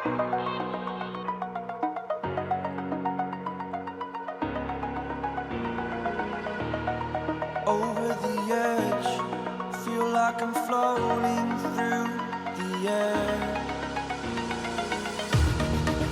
Over the edge, feel like I'm floating through the air.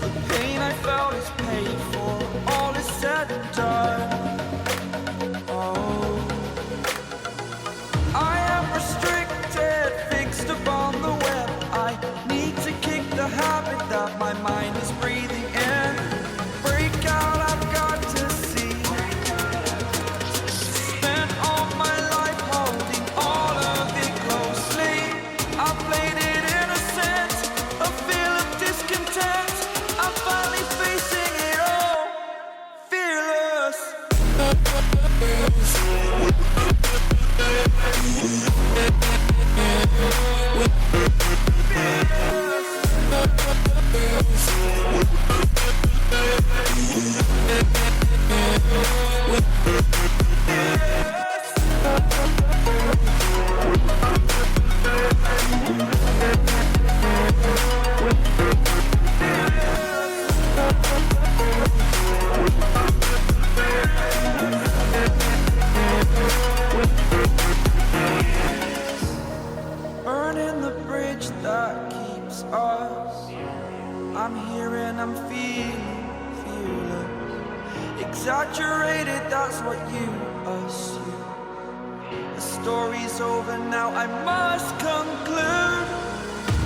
The pain I felt is paid for, all is said and done. Oh, I am restricted, fixed upon the web. I need to kick the habit that my mind is breathing in. Break out, I've got to see. Spent all my life holding all of it closely. I played it innocent, a feel of discontent. I'm finally facing it all, fearless. Burning the bridge that keeps us. I'm here and I'm feeling fearless. Exaggerated, that's what you assume. The story's over now, I must conclude.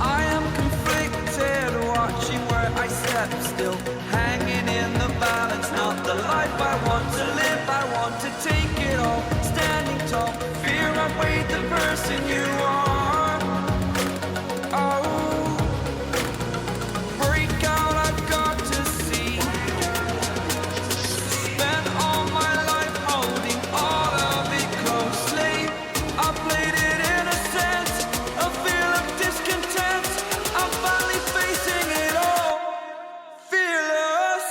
I am conflicted, watching where I step still, hanging in the balance. Not the life I want to live, I want to take it all. Standing tall, fear outweighed the person you are. Oh, break out, I've got to see. Spent all my life holding all of it closely. I played it innocent, a feel of discontent. I'm finally facing it all, fearless.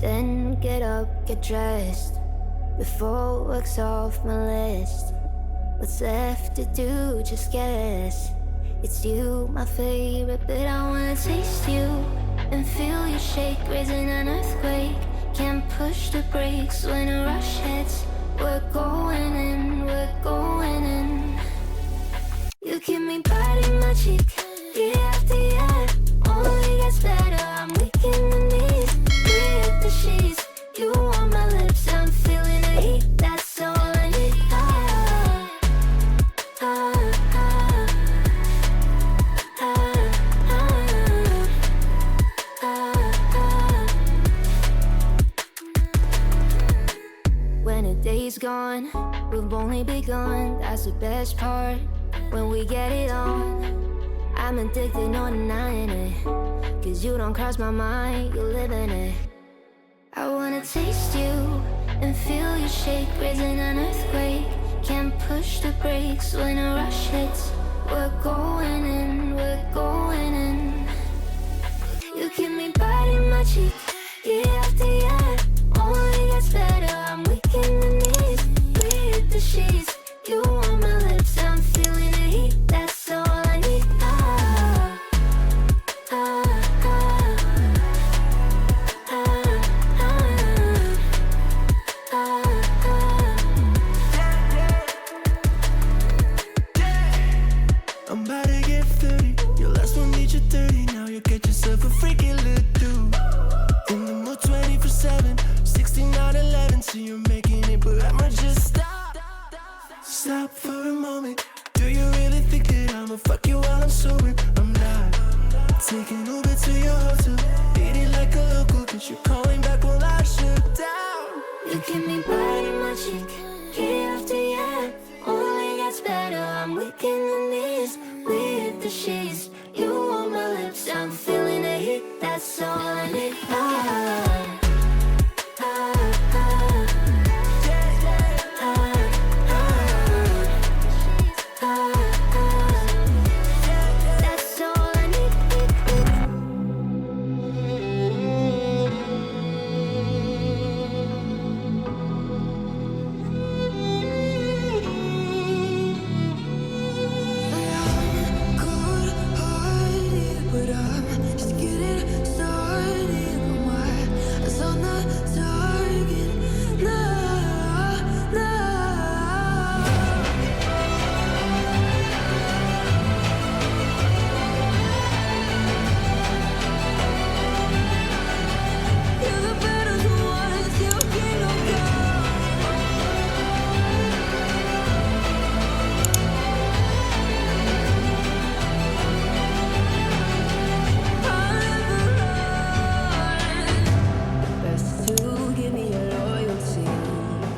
Then get up, get dressed, before work's off my list. What's left to do, just guess. It's you, my favorite, but I wanna taste you and feel you shake, raising an earthquake. Can't push the brakes when a rush hits. We're going in, we're going in. You keep me biting my cheek, year after year. Only gets better, I'm weak in the knees. We hit the sheets, you on my lips, I'm feeling the heat. That's all I need. When a day's gone, we've only begun. That's the best part, when we get it on. I'm addicted, no denying it, 'cause you don't cross my mind, you live in it. I wanna taste you and feel you shake, raising an earthquake. Can't push the brakes when a rush hits. We're going in, we're going in. You keep me biting my cheek, year after year. Only gets better, I'm weak in the knees. We hit the sheets, you on my lips, I'm feeling the heat. That's all I need. I'm about to get 30. Your last one need you 30. Now you get yourself a freaking little dude. In the mood 24/7. me, but I'ma just stop for a moment. Do you really think that I'ma fuck you while I'm sober? I'm not taking Uber to your hotel, eating like a local, cause you're calling back while I shut down. You keep me biting my cheek, year after year. Only gets better, I'm weak in the knees. We hit the sheets, you on my lips, I'm feeling the heat, that's all I need. That's all I need. Cold-hearted, but I'm just getting started. My eyes on the target. No, no. You're the better ones, you can't go. Best to give me your loyalty,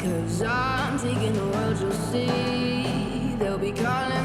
cause I'm taking the world, you'll see. They'll be calling